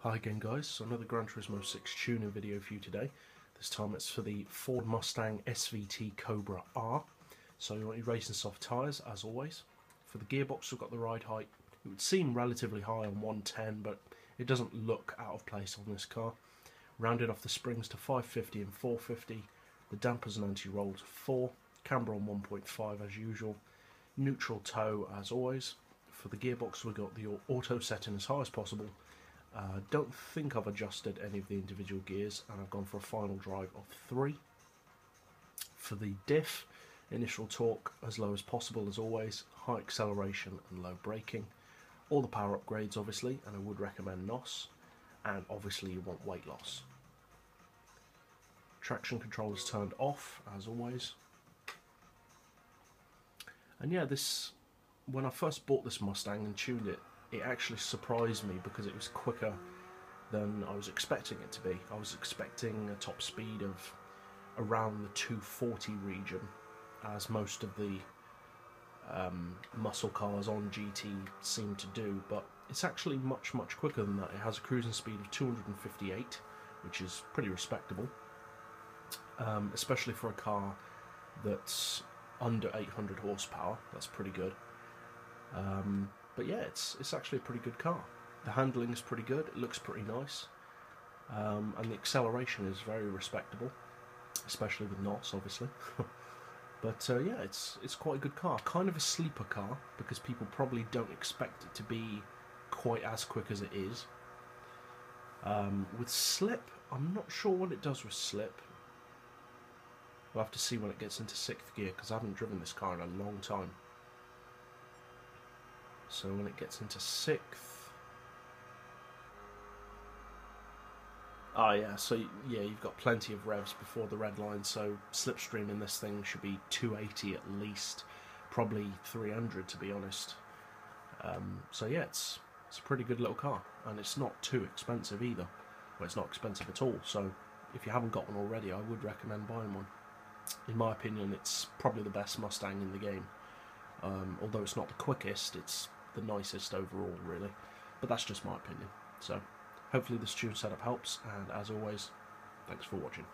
Hi again guys, so another GranTurismo 6 tuning video for you today. This time it's for the Ford Mustang SVT Cobra R. So you want your racing soft tyres as always. For the gearbox we've got the ride height. It would seem relatively high on 110 but it doesn't look out of place on this car. Rounded off the springs to 550 and 450. The dampers and anti-roll to 4. Camber on 1.5 as usual. Neutral toe as always. For the gearbox we've got the auto setting as high as possible. Don't think I've adjusted any of the individual gears, and I've gone for a final drive of 3. For the diff, initial torque as low as possible as always, high acceleration and low braking. All the power upgrades obviously, and I would recommend NOS, and obviously you want weight loss. Traction control is turned off as always. And yeah, when I first bought this Mustang and tuned it, it actually surprised me because it was quicker than I was expecting it to be. I was expecting a top speed of around the 240 region, as most of the muscle cars on GT seem to do, but it's actually much quicker than that. It has a cruising speed of 258, which is pretty respectable, especially for a car that's under 800 horsepower. That's pretty good. But yeah, it's actually a pretty good car. The handling is pretty good, it looks pretty nice, and the acceleration is very respectable, especially with NOS obviously. But yeah, it's quite a good car. Kind of a sleeper car, because people probably don't expect it to be quite as quick as it is. With slip, I'm not sure what it does with slip. We'll have to see when it gets into 6th gear, because I haven't driven this car in a long time. So when it gets into 6th... Ah yeah, so yeah, you've got plenty of revs before the red line, so slipstream in this thing should be 280 at least, probably 300 to be honest. So yeah, it's a pretty good little car, and it's not too expensive either. Well, it's not expensive at all, so if you haven't got one already, I would recommend buying one. In my opinion, it's probably the best Mustang in the game. Although it's not the quickest, it's the nicest overall really, but that's just my opinion. So hopefully this tune setup helps, and as always, thanks for watching.